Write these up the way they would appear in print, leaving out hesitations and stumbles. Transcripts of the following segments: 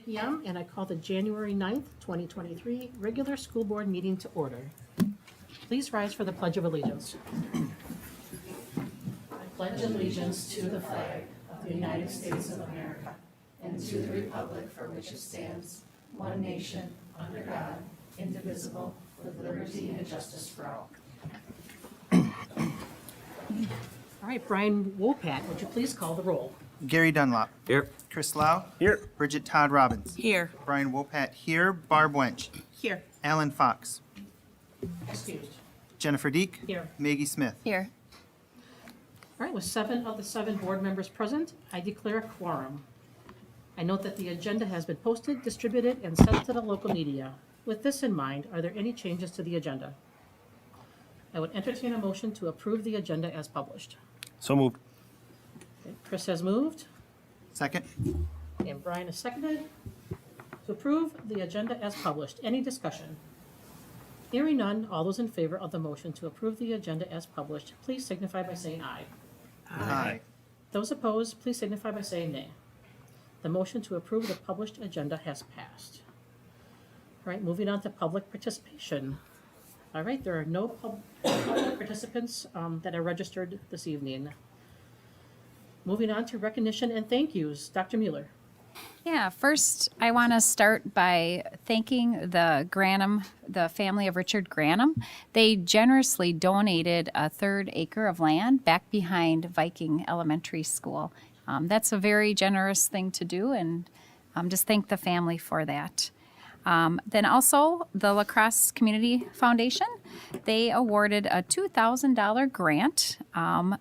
p.m. and I call the January 9th, 2023 regular school board meeting to order. Please rise for the Pledge of Allegiance. I pledge allegiance to the flag of the United States of America and to the republic for which it stands, one nation, under God, indivisible, with liberty and justice for all. All right, Brian Wopat, would you please call the roll? Gary Dunlop. Here. Chris Lau. Here. Bridget Todd Robbins. Here. Brian Wopat here. Barb Wench. Here. Alan Fox. Excused. Jennifer Deek. Here. Maggie Smith. Here. All right, with 7 of the 7 board members present, I declare a quorum. I note that the agenda has been posted, distributed, and sent to the local media. With this in mind, are there any changes to the agenda? I would entertain a motion to approve the agenda as published. So moved. Okay, Chris has moved, Second. and Brian has seconded. To approve the agenda as published, any discussion? Hearing none, all those in favor of the motion to approve the agenda as published, please signify by saying aye. Aye. Those opposed, please signify by saying nay. The motion to approve the published agenda has passed. All right, moving on to public participation. All right, there are no public participants that are registered this evening. Moving on to recognition and thank yous. Dr. Mueller. Yeah, first I want to start by thanking the family of Richard Granum. They generously donated a 3rd acre of land back behind Viking Elementary School. That's a very generous thing to do, and just thank the family for that. Then also the La Crosse Community Foundation, they awarded a $2,000 grant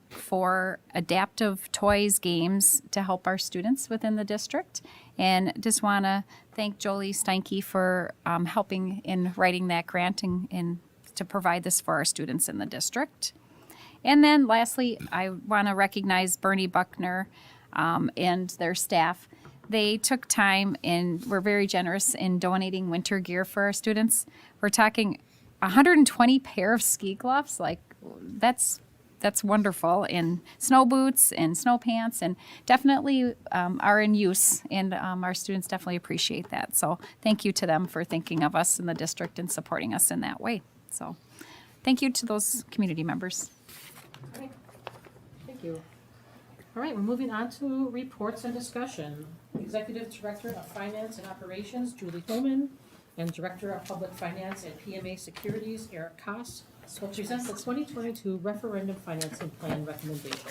for adaptive toys, games to help our students within the district. And just want to thank Jolie Steinke for helping in writing that grant and to provide this for our students in the district. And then lastly, I want to recognize Bernie Buckner and their staff. They took time and were very generous in donating winter gear for our students. We're talking 120 pair of ski gloves. Like, that's wonderful. And snow boots and snow pants, and definitely are in use. And our students definitely appreciate that. So thank you to them for thinking of us in the district and supporting us in that way. So thank you to those community members. All right. Thank you. All right, we're moving on to reports and discussion. Executive Director of Finance and Operations, Julie Holmen, and Director of Public Finance and PMA Securities, Eric Koss, will present the 2022 Referendum Financing Plan recommendation.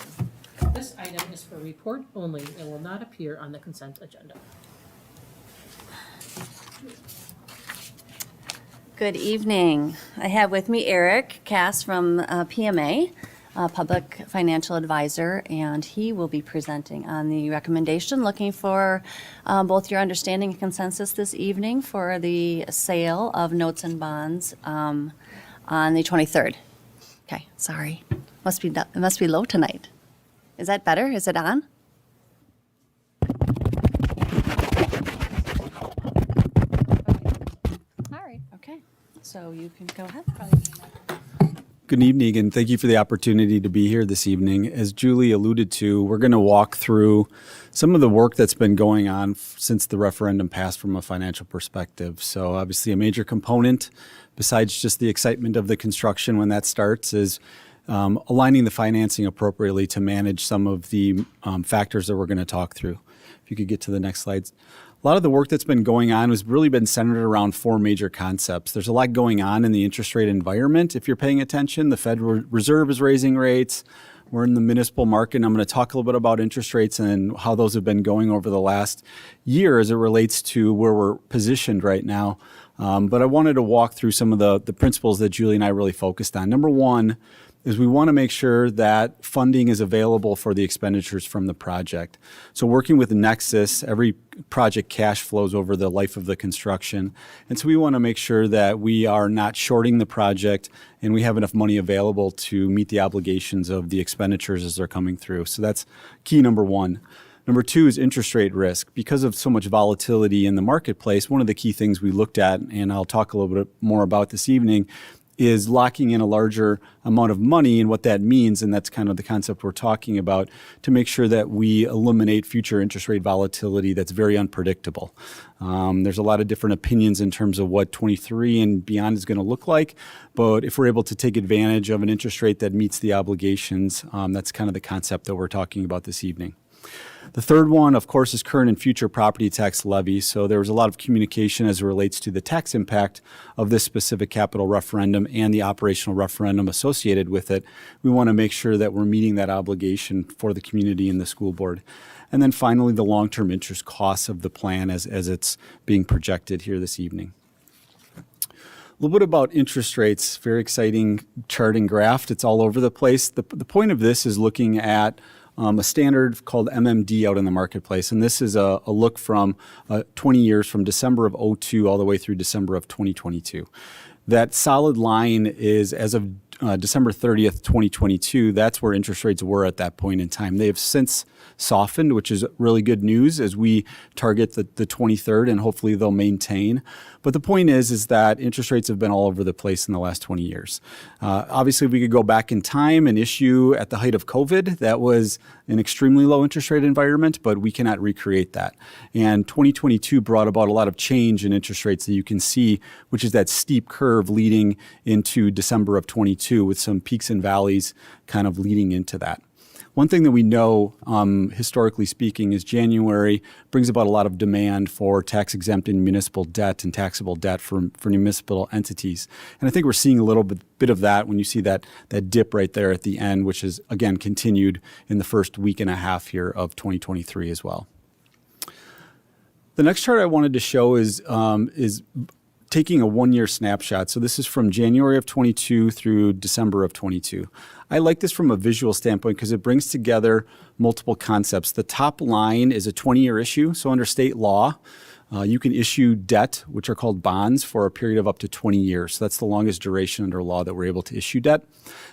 This item is for report only and will not appear on the consent agenda. Good evening. I have with me Eric Cass from PMA, Public Financial Advisor, and he will be presenting on the recommendation, looking for both your understanding and consensus this evening for the sale of notes and bonds on the 23rd. Okay, sorry. It must be low tonight. Is that better? Is it on? All right. Okay, so you can go ahead. Good evening, and thank you for the opportunity to be here this evening. As Julie alluded to, we're going to walk through some of the work that's been going on since the referendum passed from a financial perspective. So obviously a major component, besides just the excitement of the construction when that starts, is aligning the financing appropriately to manage some of the factors that we're going to talk through. If you could get to the next slides. A lot of the work that's been going on has really been centered around 4 major concepts. There's a lot going on in the interest rate environment. If you're paying attention, the Federal Reserve is raising rates. We're in the municipal market, and I'm going to talk a little bit about interest rates and how those have been going over the last year as it relates to where we're positioned right now. But I wanted to walk through some of the principles that Julie and I really focused on. Number one is we want to make sure that funding is available for the expenditures from the project. So working with Nexus, every project cash flows over the life of the construction. And so we want to make sure that we are not shorting the project and we have enough money available to meet the obligations of the expenditures as they're coming through. So that's key number one. Number two is interest rate risk. Because of so much volatility in the marketplace, one of the key things we looked at, and I'll talk a little bit more about this evening, is locking in a larger amount of money, and what that means, and that's kind of the concept we're talking about, to make sure that we eliminate future interest rate volatility that's very unpredictable. There's a lot of different opinions in terms of what 23 and beyond is going to look like, but if we're able to take advantage of an interest rate that meets the obligations, that's kind of the concept that we're talking about this evening. The third one, of course, is current and future property tax levy. So there was a lot of communication as it relates to the tax impact of this specific capital referendum and the operational referendum associated with it. We want to make sure that we're meeting that obligation for the community and the school board. And then finally, the long-term interest costs of the plan as it's being projected here this evening. A little bit about interest rates, very exciting chart and graph. It's all over the place. The point of this is looking at a standard called MMD out in the marketplace. And this is a look from 20 years from December of 2002 all the way through December of 2022. That solid line is as of December 30th, 2022. That's where interest rates were at that point in time. They have since softened, which is really good news as we target the 23rd, and hopefully they'll maintain. But the point is that interest rates have been all over the place in the last 20 years. Obviously, if we could go back in time and issue at the height of COVID, that was an extremely low interest rate environment, but we cannot recreate that. And 2022 brought about a lot of change in interest rates that you can see, which is that steep curve leading into December of 22 with some peaks and valleys kind of leading into that. One thing that we know, historically speaking, is January brings about a lot of demand for tax-exempt and municipal debt and taxable debt for municipal entities. And I think we're seeing a little bit of that when you see that dip right there at the end, which is, again, continued in the first week and a half here of 2023 as well. The next chart I wanted to show is taking a one-year snapshot. So this is from January of 22 through December of 22. I like this from a visual standpoint because it brings together multiple concepts. The top line is a 20-year issue. So under state law, you can issue debt, which are called bonds, for a period of up to 20 years. So that's the longest duration under law that we're able to issue debt.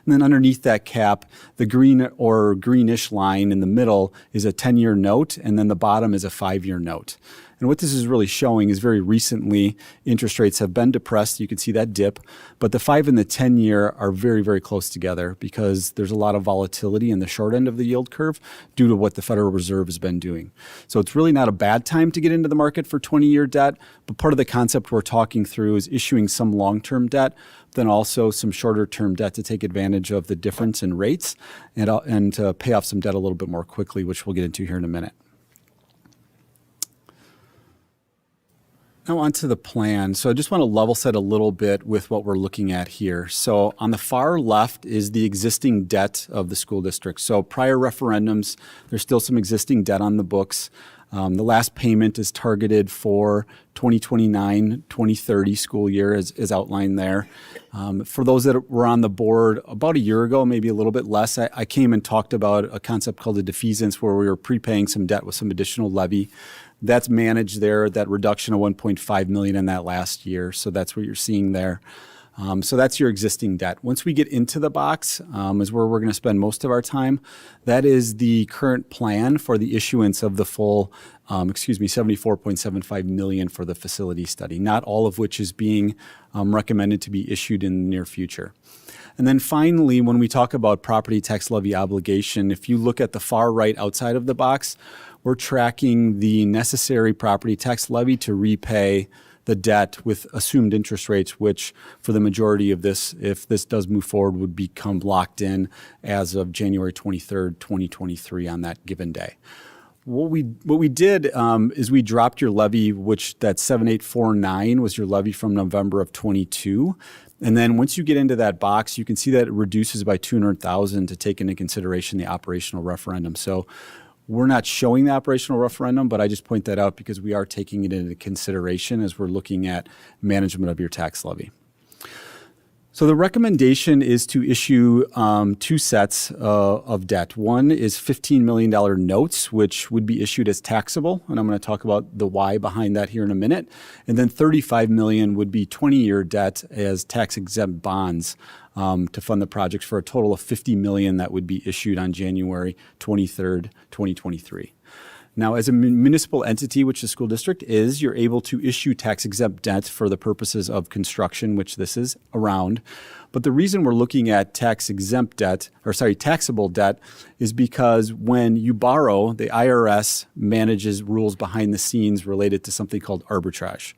And then underneath that cap, the green or greenish line in the middle is a 10-year note, and then the bottom is a 5-year note. And what this is really showing is very recently interest rates have been depressed. You can see that dip, but the 5 and the 10-year are very, very close together because there's a lot of volatility in the short end of the yield curve due to what the Federal Reserve has been doing. So it's really not a bad time to get into the market for 20-year debt, but part of the concept we're talking through is issuing some long-term debt, then also some shorter-term debt to take advantage of the difference in rates and to pay off some debt a little bit more quickly, which we'll get into here in a minute. Now onto the plan. So I just want to level set a little bit with what we're looking at here. So on the far left is the existing debt of the school district. So prior referendums, there's still some existing debt on the books. The last payment is targeted for 2029-2030 school year as outlined there. For those that were on the board about a year ago, maybe a little bit less, I came and talked about a concept called a defeasance where we were prepaying some debt with some additional levy. That's managed there, that reduction of $1.5 million in that last year. So that's what you're seeing there. So that's your existing debt. Once we get into the box, is where we're going to spend most of our time. That is the current plan for the issuance of the full, $74.75 million for the facility study, not all of which is being recommended to be issued in the near future. And then finally, when we talk about property tax levy obligation, if you look at the far right outside of the box, we're tracking the necessary property tax levy to repay the debt with assumed interest rates, which for the majority of this, if this does move forward, would become locked in as of January 23rd, 2023 on that given day. What we did is we dropped your levy, which that 7849 was your levy from November of 22. And then once you get into that box, you can see that it reduces by $200,000 to take into consideration the operational referendum. So we're not showing the operational referendum, but I just point that out because we are taking it into consideration as we're looking at management of your tax levy. So the recommendation is to issue two sets of debt. One is $15 million notes, which would be issued as taxable, and I'm going to talk about the why behind that here in a minute. And then $35 million would be 20-year debt as tax-exempt bonds to fund the projects for a total of $50 million that would be issued on January 23rd, 2023. Now, as a municipal entity, which the school district is, you're able to issue tax-exempt debt for the purposes of construction, which this is around. But the reason we're looking at taxable debt is because when you borrow, the IRS manages rules behind the scenes related to something called arbitrage.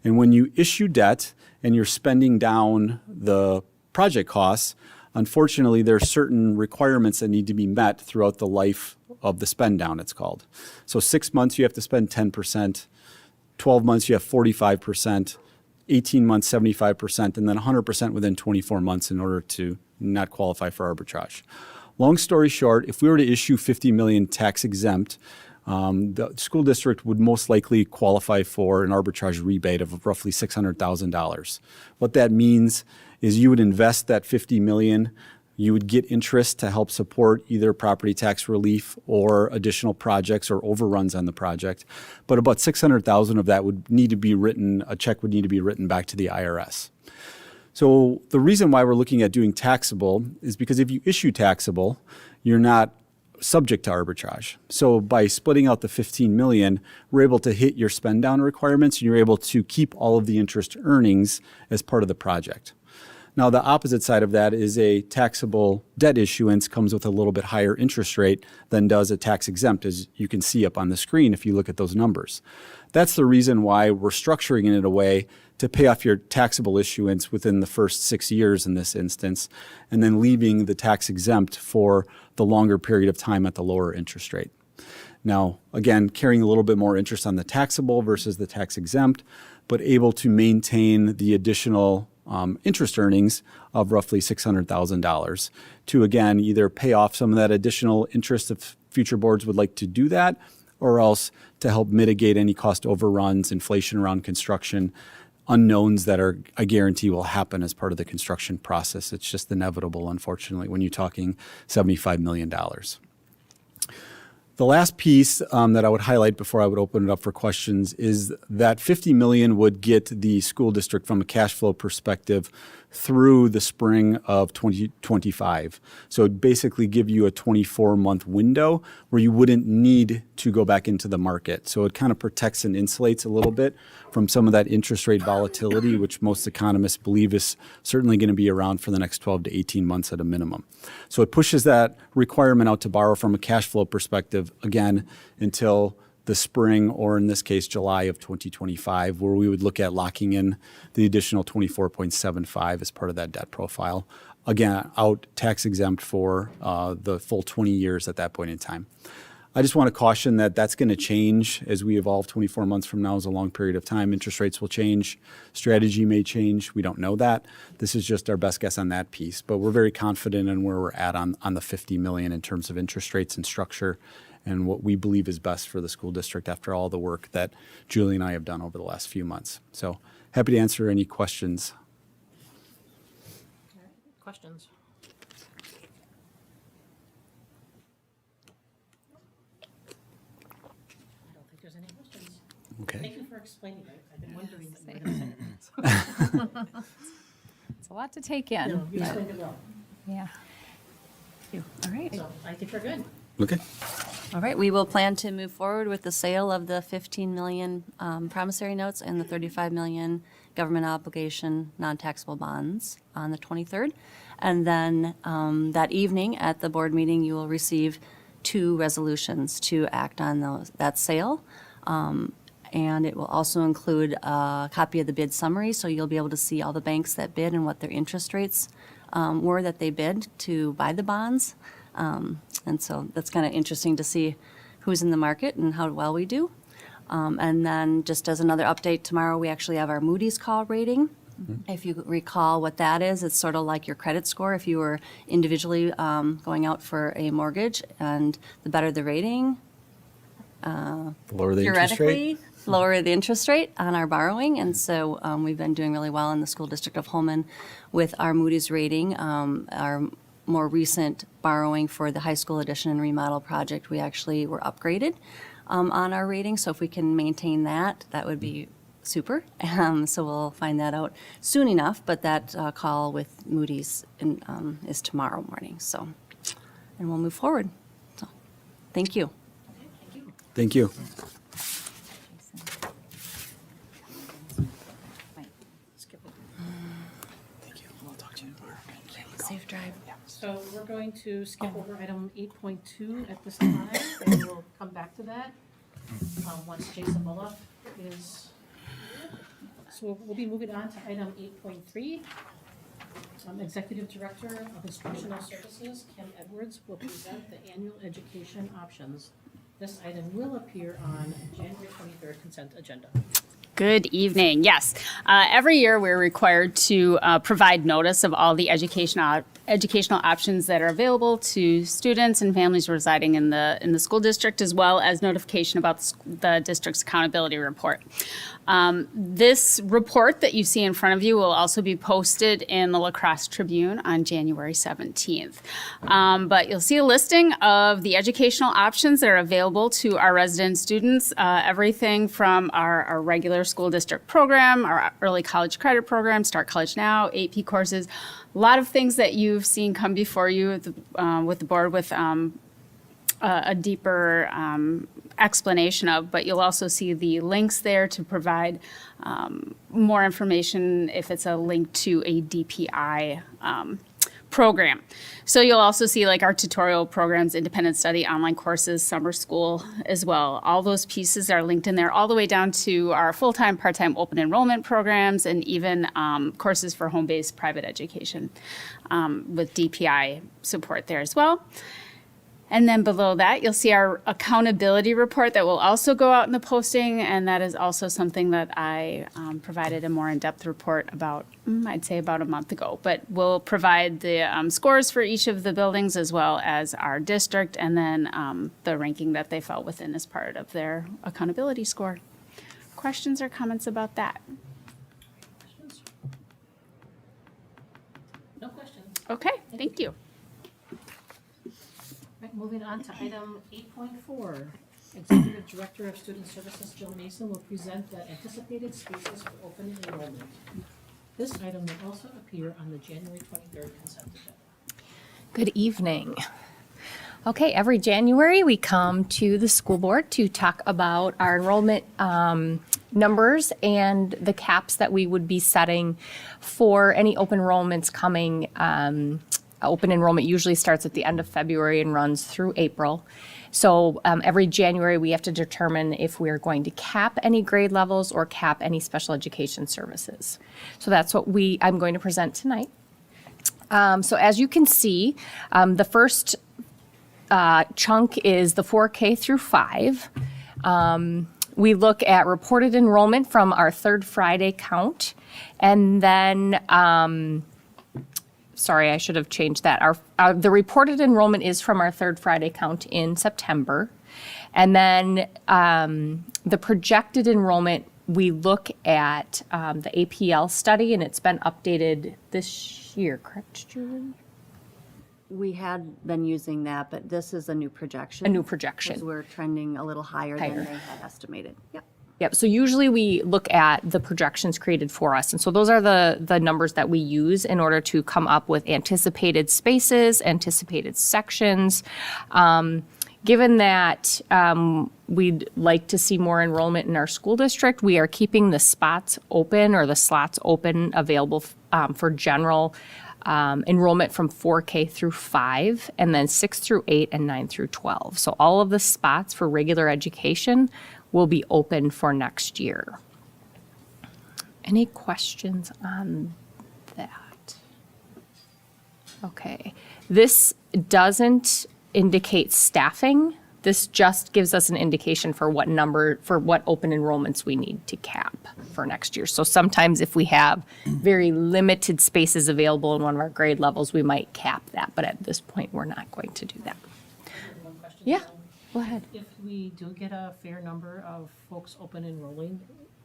And when you issue debt and you're spending down the project costs, unfortunately, there are certain requirements that need to be met throughout the life of the spend down, it's called. So 6 months, you have to spend 10%, 12 months, you have 45%, 18 months, 75%, and then 100% within 24 months in order to not qualify for arbitrage. Long story short, if we were to issue 50 million tax exempt, the school district would most likely qualify for an arbitrage rebate of roughly $600,000. What that means is you would invest that 50 million, you would get interest to help support either property tax relief or additional projects or overruns on the project. But about 600,000 of that would need to be written, a check would need to be written back to the IRS. So the reason why we're looking at doing taxable is because if you issue taxable, you're not subject to arbitrage. So by splitting out the 15 million, we're able to hit your spend down requirements and you're able to keep all of the interest earnings as part of the project. Now, the opposite side of that is a taxable debt issuance comes with a little bit higher interest rate than does a tax exempt, as you can see up on the screen if you look at those numbers. That's the reason why we're structuring it in a way to pay off your taxable issuance within the first 6 years in this instance, and then leaving the tax exempt for the longer period of time at the lower interest rate. Now, again, carrying a little bit more interest on the taxable versus the tax exempt, but able to maintain the additional interest earnings of roughly $600,000 to, again, either pay off some of that additional interest if future boards would like to do that, or else to help mitigate any cost overruns, inflation around construction, unknowns that are, I guarantee, will happen as part of the construction process. It's just inevitable, unfortunately, when you're talking $75 million. The last piece that I would highlight before I would open it up for questions is that 50 million would get the school district from a cash flow perspective through the spring of 2025. So it'd basically give you a 24-month window where you wouldn't need to go back into the market. So it kind of protects and insulates a little bit from some of that interest rate volatility, which most economists believe is certainly going to be around for the next 12 to 18 months at a minimum. So it pushes that requirement out to borrow from a cash flow perspective, again, until the spring, or in this case, July of 2025, where we would look at locking in the additional 24.75 as part of that debt profile. Again, out tax exempt for the full 20 years at that point in time. I just want to caution that that's going to change as we evolve. 24 months from now is a long period of time. Interest rates will change. Strategy may change. We don't know that. This is just our best guess on that piece. But we're very confident in where we're at on the 50 million in terms of interest rates and structure and what we believe is best for the school district after all the work that Julie and I have done over the last few months. So happy to answer any questions. Questions? I don't think there's any questions. Okay. Thank you for explaining it. I've been wondering. What you were gonna say. It's a lot to take You in. know, you explained it well. Yeah. All right. So I think we're good. Okay. All right, we will plan to move forward with the sale of the 15 million promissory notes and the 35 million government obligation non-taxable bonds on the 23rd. And then that evening at the board meeting, you will receive 2 resolutions to act on that sale. And it will also include a copy of the bid summary, so you'll be able to see all the banks that bid and what their interest rates were that they bid to buy the bonds. And so that's kind of interesting to see who's in the market and how well we do. And then just as another update, tomorrow we actually have our Moody's call rating. Mm-hmm. If you recall what that is, it's sort of like your credit score if you were individually going out for a mortgage, and the better the rating, Lower the interest rate? theoretically, lower the interest rate on our borrowing. And so we've been doing really well in the School District of Holmen with our Moody's rating. Our more recent borrowing for the high school addition and remodel project, we actually were upgraded on our rating. So if we can maintain that, that would be super. So we'll find that out soon enough. But that call with Moody's is tomorrow morning. So, and we'll move forward. So, thank you. Thank you. Skip it. Thank you. We'll talk to you tomorrow. Safe drive. So we're going to skip over item 8.2 at this time, and we'll come back to that once Jason Mullough is. So we'll be moving on to item 8.3. Executive Director of Instructional Services, Kim Edwards, will present the annual education options. This item will appear on January 23rd consent agenda. Good evening. Yes, every year we're required to provide notice of all the educational options that are available to students and families residing in the school district, as well as notification about the district's accountability report. This report that you see in front of you will also be posted in the La Crosse Tribune on January 17th. But you'll see a listing of the educational options that are available to our resident students, everything from our regular school district program, our early college credit program, Start College Now, AP courses, a lot of things that you've seen come before you with the board with a deeper explanation of, but you'll also see the links there to provide more information if it's a link to a DPI program. So you'll also see like our tutorial programs, independent study, online courses, summer school as well. All those pieces are linked in there all the way down to our full-time, part-time open enrollment programs and even courses for home-based private education with DPI support there as well. And then below that, you'll see our accountability report that will also go out in the posting, and that is also something that I provided a more in-depth report about, I'd say about a month ago. But we'll provide the scores for each of the buildings as well as our district, and then the ranking that they fell within as part of their accountability score. Questions or comments about that? Questions? No questions. Okay, thank you. Right, moving on to item 8.4. Executive Director of Student Services, Jill Mason, will present the anticipated spaces for open enrollment. This item will also appear on the January 23rd consent agenda. Good evening. Okay, every January we come to the school board to talk about our enrollment numbers and the caps that we would be setting for any open enrollments coming. Open enrollment usually starts at the end of February and runs through April. So every January we have to determine if we're going to cap any grade levels or cap any special education services. So that's what I'm going to present tonight. So as you can see, the first chunk is the 4K through 5. We look at reported enrollment from our third Friday count, and then sorry, I should have changed that. The reported enrollment is from our third Friday count in September. And then the projected enrollment, we look at the APL study, and it's been updated this year, correct, Julie? We had been using that, but this is a new projection. A new projection. Because we're trending a little higher Higher. than they had estimated. Yep. Yep, so usually we look at the projections created for us. And so those are the numbers that we use in order to come up with anticipated spaces, anticipated sections. Given that we'd like to see more enrollment in our school district, we are keeping the spots open or the slots open available for general enrollment from 4K through 5, and then 6 through 8 and 9 through 12. So all of the spots for regular education will be open for next year. Any questions on that? Okay, this doesn't indicate staffing. This just gives us an indication for what open enrollments we need to cap for next year. So sometimes if we have very limited spaces available in one of our grade levels, we might cap that, but at this point, we're not going to do that. One question. Yeah. Go ahead. If we do get a fair number of folks open enrolling,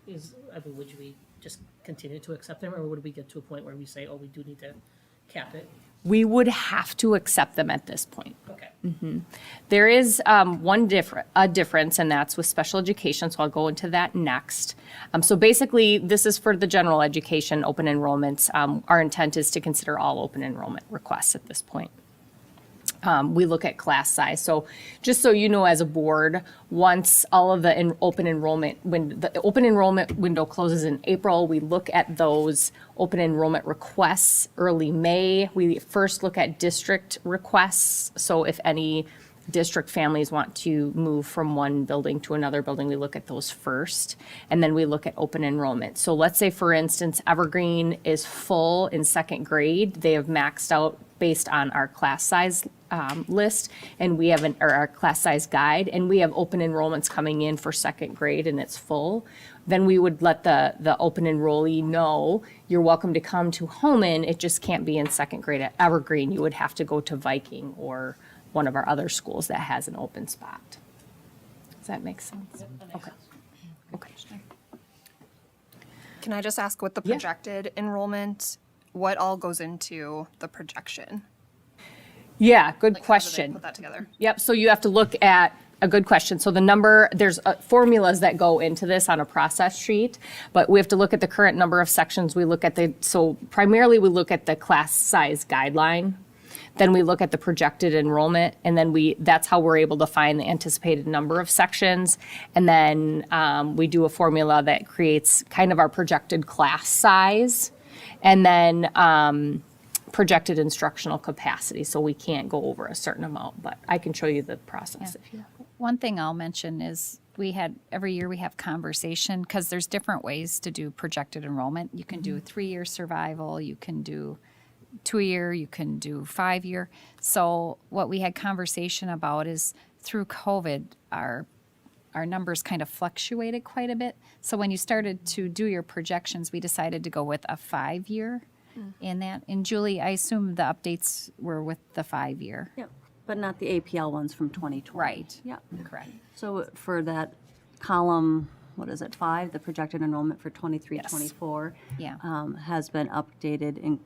would we just continue to accept them, or would we get to a point where we say, oh, we do need to cap it? We would have to accept them at this point. Okay. There is one difference, and that's with special education, so I'll go into that next. So basically, this is for the general education open enrollments. Our intent is to consider all open enrollment requests at this point. we look at class size. So just so you know, as a board, once all of the open enrollment, when the open enrollment window closes in April, we look at those open enrollment requests early May. We first look at district requests. So if any district families want to move from one building to another building, we look at those first. And then we look at open enrollment. So let's say, for instance, Evergreen is full in second grade. They have maxed out based on our class size list, and we have our class size guide, and we have open enrollments coming in for second grade and it's full. Then we would let the open enrollee know, you're welcome to come to Holmen, it just can't be in second grade at Evergreen. You would have to go to Viking or one of our other schools that has an open spot. Does that make sense? Okay. Okay. Can I just ask, with the Yeah. projected enrollment, what all goes into the projection? Yeah, good Like, how do they question. put that together? Yep, so you have to look at a good question. So the number, there's formulas that go into this on a process sheet, but we have to look at the current number of sections. We look at so primarily we look at the class size guideline. Then we look at the projected enrollment, and then that's how we're able to find the anticipated number of sections. And then we do a formula that creates kind of our projected class size, and then projected instructional capacity. So we can't go over a certain amount, but I can show you the process if you want. One thing I'll mention is every year we have conversation, because there's different ways to do projected enrollment. You can do 3-year survival, you can do 2-year, you can do 5-year. So what we had conversation about is through COVID, our numbers kind of fluctuated quite a bit. So when you started to do your projections, we decided to go with a 5-year in that. And Julie, I assume the updates were with the 5-year. Yep, but not the APL ones from 2020. Right. Yep. Correct. So for that column, what is it, 5, the projected enrollment for 23, Yes. 24 Yeah. has been updated in,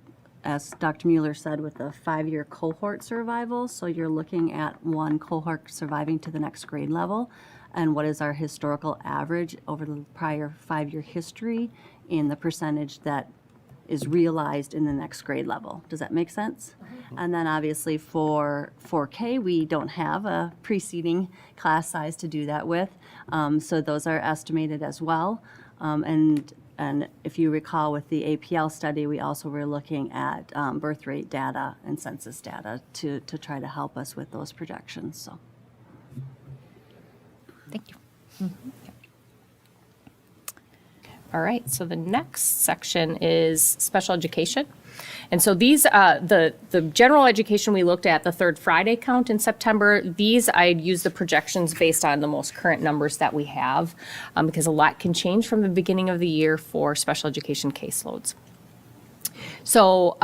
as Dr. Mueller said, with the 5-year cohort survival. So you're looking at one cohort surviving to the next grade level, and what is our historical average over the prior 5-year history in the percentage that is realized in the next grade level. Does that make sense? And then obviously for 4K, we don't have a preceding class size to do that with. So those are estimated as well. And if you recall with the APL study, we also were looking at birth rate data and census data to try to help us with those projections, so. Thank you. All right, so the next section is special education. And so these, the general education we looked at, the third Friday count in September, these I'd use the projections based on the most current numbers that we have, because a lot can change from the beginning of the year for special education caseloads. So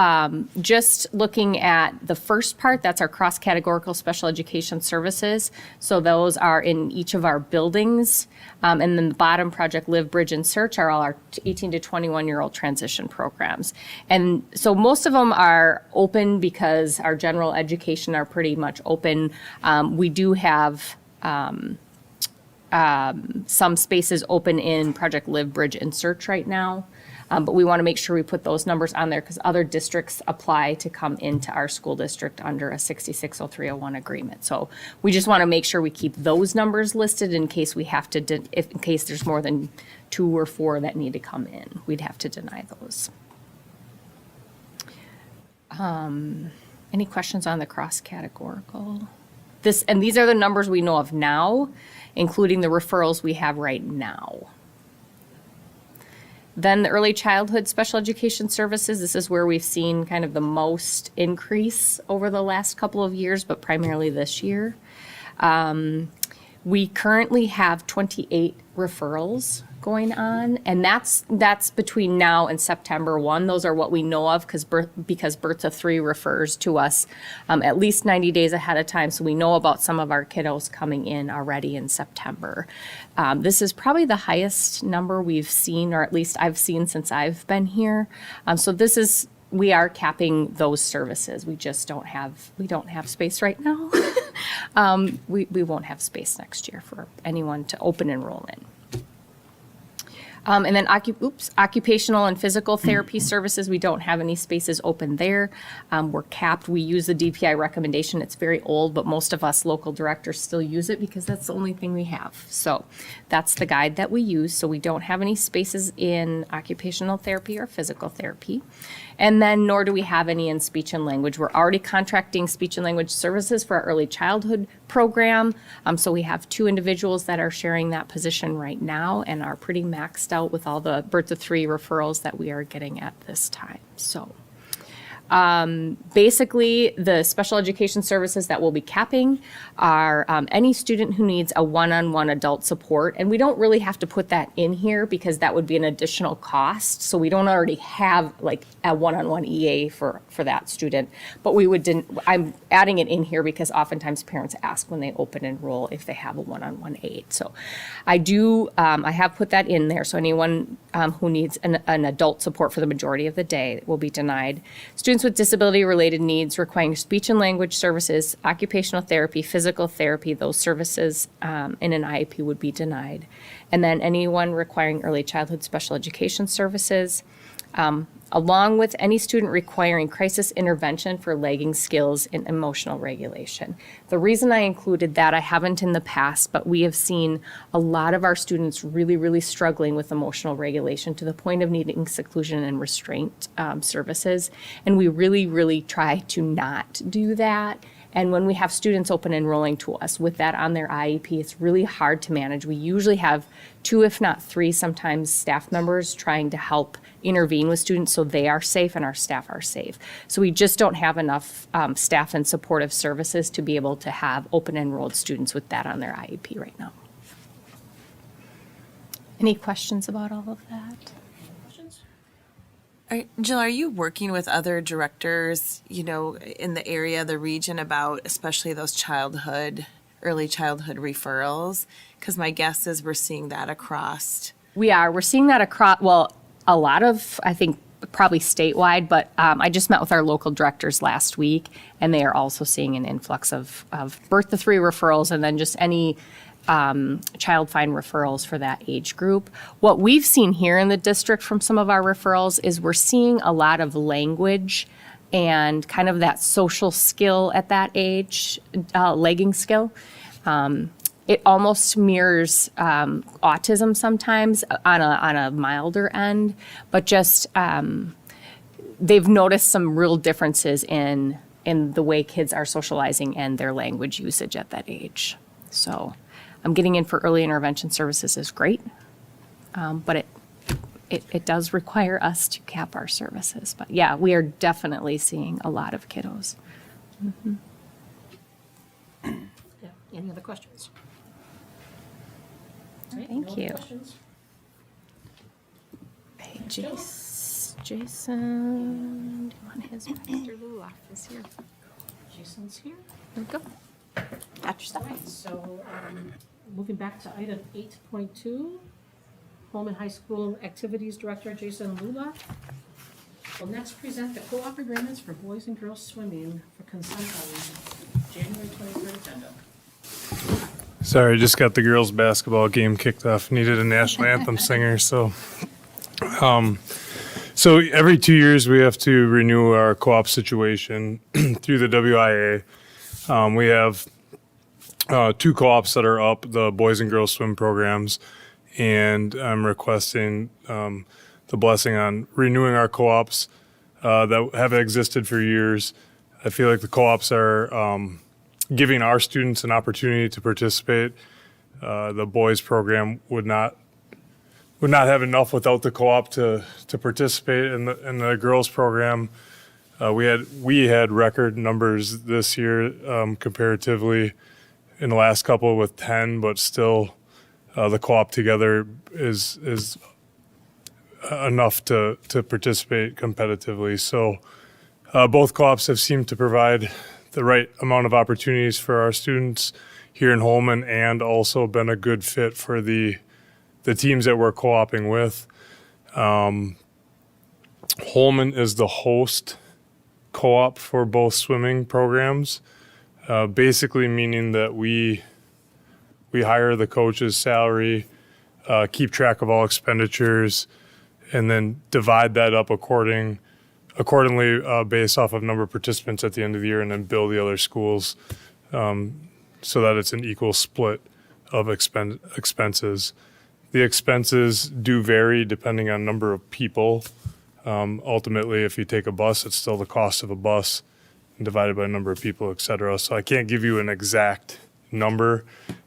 just looking at the first part, that's our cross-categorical special education services. So those are in each of our buildings. And then the bottom, Project Live, Bridge, and Search, are all our 18 to 21-year-old transition programs. And so most of them are open because our general education are pretty much open. We do have some spaces open in Project Live, Bridge, and Search right now. But we want to make sure we put those numbers on there because other districts apply to come into our school district under a 660301 agreement. So we just want to make sure we keep those numbers listed in case we have to, in case there's more than 2 or 4 that need to come in, we'd have to deny those. Any questions on the cross-categorical? And these are the numbers we know of now, including the referrals we have right now. Then the early childhood special education services, this is where we've seen kind of the most increase over the last couple of years, but primarily this year. We currently have 28 referrals going on, and that's between now and September 1. Those are what we know of because Birth to 3 refers to us at least 90 days ahead of time, so we know about some of our kiddos coming in already in September. This is probably the highest number we've seen, or at least I've seen since I've been here. So we are capping those services. We just don't have space right now. We won't have space next year for anyone to open enrollment. And then occupational and physical therapy services, we don't have any spaces open there. We're capped. We use the DPI recommendation. It's very old, but most of us local directors still use it because that's the only thing we have. So that's the guide that we use. So we don't have any spaces in occupational therapy or physical therapy. And then nor do we have any in speech and language. We're already contracting speech and language services for our early childhood program. So we have 2 individuals that are sharing that position right now and are pretty maxed out with all the birth to 3 referrals that we are getting at this time. So basically, the special education services that we'll be capping are any student who needs a one-on-one adult support. And we don't really have to put that in here because that would be an additional cost. So we don't already have like a one-on-one EA for that student. But I'm adding it in here because oftentimes parents ask when they open enroll if they have a one-on-one aide. So I have put that in there. So anyone who needs an adult support for the majority of the day will be denied. Students with disability-related needs requiring speech and language services, occupational therapy, physical therapy, those services in an IEP would be denied. And then anyone requiring early childhood special education services, along with any student requiring crisis intervention for lagging skills in emotional regulation. The reason I included that, I haven't in the past, but we have seen a lot of our students really, really struggling with emotional regulation to the point of needing seclusion and restraint services. And we really, really try to not do that. And when we have students open enrolling to us with that on their IEP, it's really hard to manage. We usually have 2, if not 3, sometimes staff members trying to help intervene with students so they are safe and our staff are safe. So we just don't have enough staff and supportive services to be able to have open enrolled students with that on their IEP right now. Any questions about all of that? Questions? Jill, are you working with other directors, in the area, the region, about especially those early childhood referrals? Because my guess is we're seeing that across. We're seeing that across, a lot of, I think, probably statewide, but I just met with our local directors last week, and they are also seeing an influx of birth to 3 referrals and then just any child find referrals for that age group. What we've seen here in the district from some of our referrals is we're seeing a lot of language and kind of that social skill at that age, lagging skill. It almost mirrors autism sometimes on a milder end, but just they've noticed some real differences in the way kids are socializing and their language usage at that age. So getting in for early intervention services is great, but it does require us to cap our services. But yeah, we are definitely seeing a lot of kiddos. Mm-hmm. Yeah. Any other questions? Thank No other you. questions? Hey, Jason, do you want his Mr. Luloff is here? Jason's here. There we go. Got your stuff. All right, so moving back to item 8.2, Holmen High School Activities Director Jason Lula will next present the co-op agreements for boys and girls swimming for consent on January 23rd agenda. Sorry, just got the girls' basketball game kicked off. Needed a national anthem singer, so every 2 years we have to renew our co-op situation through the WIA. We have 2 co-ops that are up, the boys and girls swim programs, and I'm requesting the blessing on renewing our co-ops that have existed for years. I feel like the co-ops are giving our students an opportunity to participate. The boys program would not have enough without the co-op to participate in the girls program. We had record numbers this year comparatively in the last couple with 10, but still the co-op together is enough to participate competitively. So both co-ops have seemed to provide the right amount of opportunities for our students here in Holmen, and also been a good fit for the teams that we're co-oping with. Holmen is the host co-op for both swimming programs, basically meaning that we hire the coach's salary, keep track of all expenditures, and then divide that up accordingly based off of number of participants at the end of the year, and then bill the other schools so that it's an equal split of expenses. The expenses do vary depending on number of people. Ultimately, if you take a bus, it's still the cost of a bus and divided by number of people, et cetera. So I can't give you an exact number.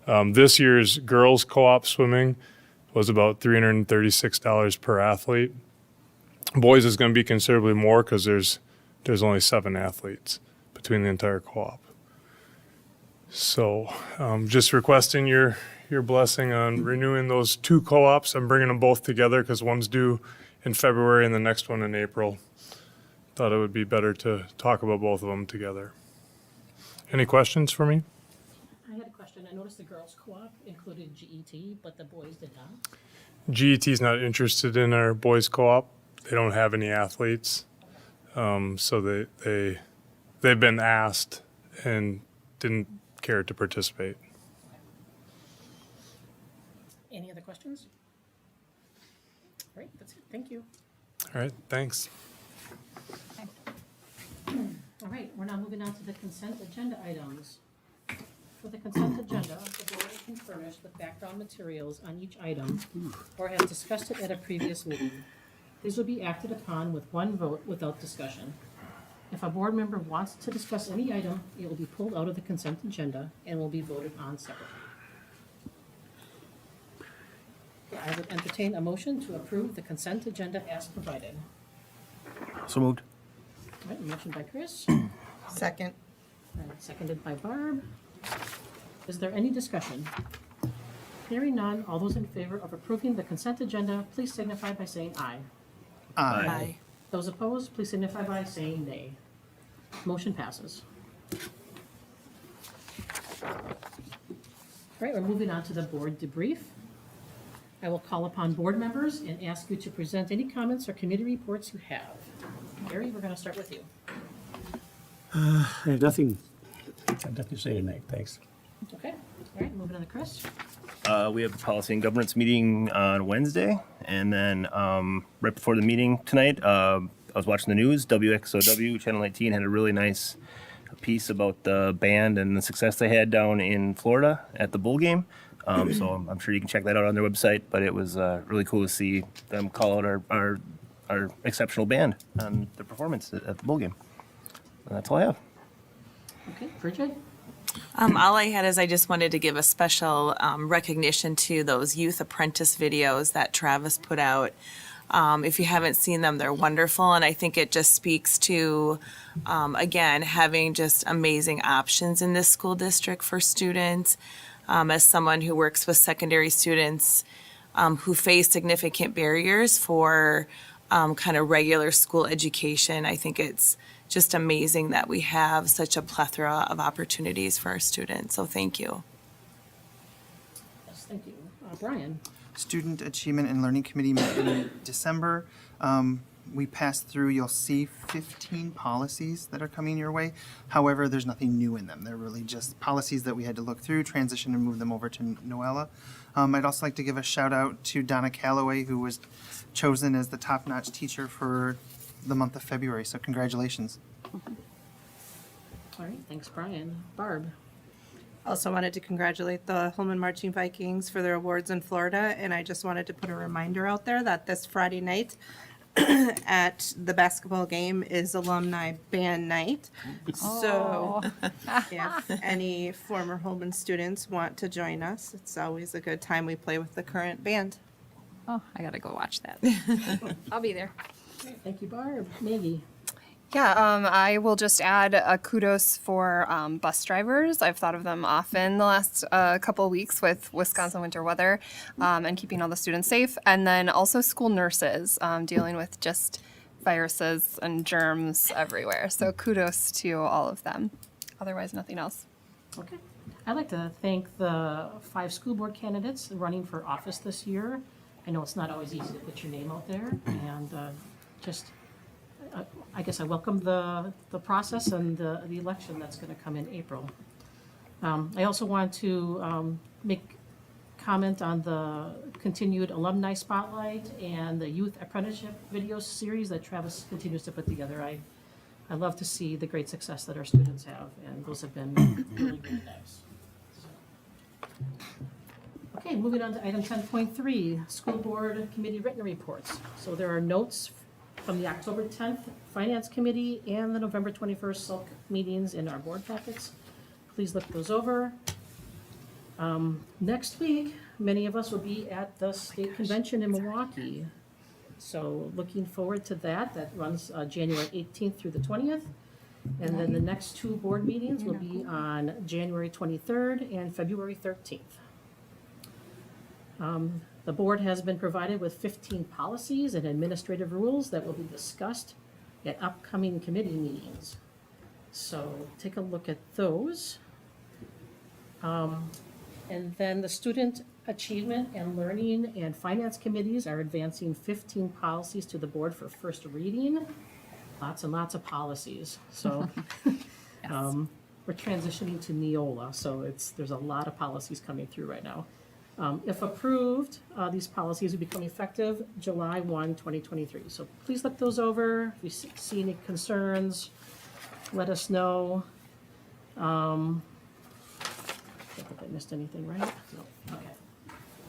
This year's girls co-op swimming was about $336 per athlete. Boys is going to be considerably more because there's only 7 athletes between the entire co-op. So just requesting your blessing on renewing those 2 co-ops. I'm bringing them both together because one's due in February and the next one in April. Thought it would be better to talk about both of them together. Any questions for me? I had a question. I noticed the girls' co-op included GET, but the boys did not. GET's not interested in our boys co-op. They don't have any athletes. So they've been asked and didn't care to participate. Any other questions? Great, that's it. Thank you. All right, thanks. All right, we're now moving on to the consent agenda items. For the consent agenda, the board can furnish with background materials on each item or has discussed it at a previous meeting. These will be acted upon with one vote without discussion. If a board member wants to discuss any item, it will be pulled out of the consent agenda and will be voted on separately. I would entertain a motion to approve the consent agenda as provided. So moved. All right, a motion by Chris, Second. and seconded by Barb. Is there any discussion? Hearing none, all those in favor of approving the consent agenda, please signify by saying aye. Aye. Those opposed, please signify by saying nay. Motion passes. All right, we're moving on to the board debrief. I will call upon board members and ask you to present any comments or committee reports you have. Gary, we're going to start with you. I have nothing to say tonight, thanks. Okay, all right, moving on to Chris. We have the policy and governance meeting on Wednesday, and then right before the meeting tonight, I was watching the news. WXOW Channel 19 had a really nice piece about the band and the success they had down in Florida at the bowl game. So I'm sure you can check that out on their website. But it was really cool to see them call out our exceptional band on their performance at the bowl game. And that's all I have. Okay, Bridget. All I had is I just wanted to give a special recognition to those youth apprentice videos that Travis put out. If you haven't seen them, they're wonderful. And I think it just speaks to, again, having just amazing options in this school district for students. As someone who works with secondary students who face significant barriers for kind of regular school education, I think it's just amazing that we have such a plethora of opportunities for our students. So thank you. Yes, thank you. Brian. Student Achievement and Learning Committee met in December. We passed through, you'll see 15 policies that are coming your way. However, there's nothing new in them. They're really just policies that we had to look through, transition, and move them over to Noella. I'd also like to give a shout out to Donna Calloway, who was chosen as the top-notch teacher for the month of February. So congratulations. All right, thanks, Brian. Barb. Also wanted to congratulate the Holmen Marching Vikings for their awards in Florida, and I just wanted to put a reminder out there that this Friday night at the basketball game is alumni band night. So if any former Holmen students want to join us, it's always a good time. We play with the current band. Oh, I gotta go watch that. I'll be there. Thank you, Barb. Maggie. Yeah, I will just add a kudos for bus drivers. I've thought of them often the last couple of weeks with Wisconsin winter weather and keeping all the students safe. And then also school nurses dealing with just viruses and germs everywhere. So kudos to all of them. Otherwise, nothing else. Okay. I'd like to thank the 5 school board candidates running for office this year. I know it's not always easy to put your name out there, and I guess I welcome the process and the election that's going to come in April. I also want to make comment on the continued alumni spotlight and the youth apprenticeship video series that Travis continues to put together. I love to see the great success that our students have, and those have been really, really nice. Okay, moving on to item 10.3, school board committee written reports. So there are notes from the October 10th Finance Committee and the November 21st SULC meetings in our board packets. Please look those over. Next week, many of us will be at the state convention in Milwaukee. So looking forward to that. That runs January 18th through the 20th. And then the next two board meetings will be on January 23rd and February 13th. The board has been provided with 15 policies and administrative rules that will be discussed at upcoming committee meetings. So take a look at those. And then the Student Achievement and Learning and Finance Committees are advancing 15 policies to the board for first reading. Lots and lots of policies. So we're transitioning to Neola, so there's a lot of policies coming through right now. If approved, these policies will become effective July 1, 2023. So please look those over. If you see any concerns, let us know. I don't think I missed anything, right? No. Okay.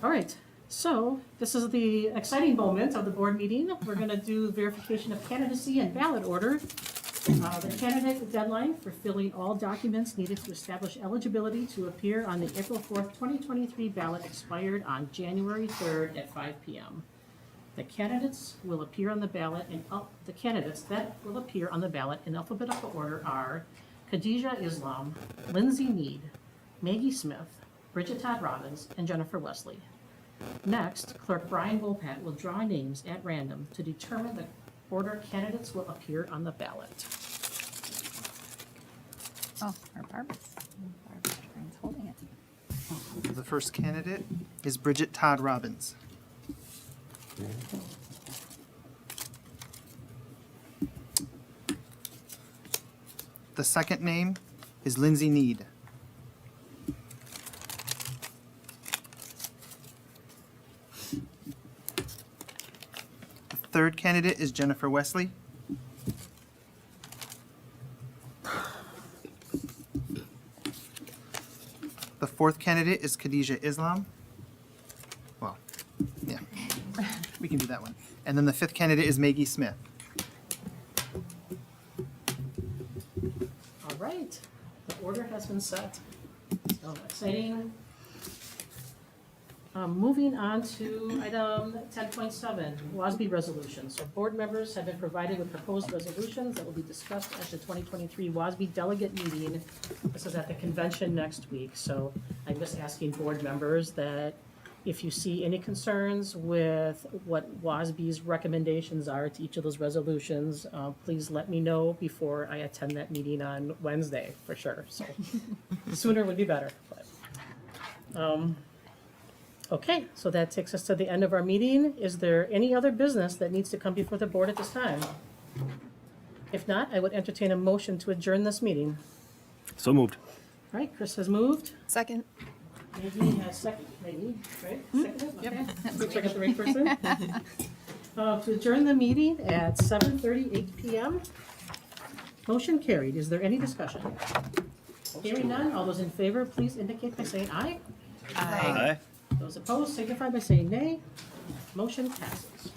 All right. So this is the exciting moment of the board meeting. We're going to do verification of candidacy and ballot order. The candidate deadline for filling all documents needed to establish eligibility to appear on the April 4th, 2023 ballot expired on January 3rd at 5 p.m. The candidates will appear on the ballot, and the candidates that will appear on the ballot in alphabetical order are Khadijah Islam, Lindsay Need, Maggie Smith, Bridget Todd Robbins, and Jennifer Wesley. Next, Clerk Brian Wolpat will draw names at random to determine the order candidates will appear on the ballot. Oh, our Barbara's holding it. The first candidate is Bridget Todd Robbins. The second name is Lindsay Need. The third candidate is Jennifer Wesley. The fourth candidate is Khadijah Islam. Well, yeah, we can do that one. And then the fifth candidate is Maggie Smith. All right, the order has been set. So exciting. Moving on to item 10.7, WASB resolutions. So board members have been provided with proposed resolutions that will be discussed at the 2023 WASB delegate meeting. This is at the convention next week. So I'm just asking board members that if you see any concerns with what WASB's recommendations are to each of those resolutions, please let me know before I attend that meeting on Wednesday, for sure. So the sooner would be better. But, okay, so that takes us to the end of our meeting. Is there any other business that needs to come before the board at this time? If not, I would entertain a motion to adjourn this meeting. So moved. All right, Chris has moved. Second. Maggie has second, Maggie, right? Seconded, okay. Looks like I got the right person. To adjourn the meeting at 7:38 p.m. Motion carried. Is there any discussion? Hearing none, all those in favor, please indicate by saying aye. Aye. Those opposed signify by saying nay. Motion passes.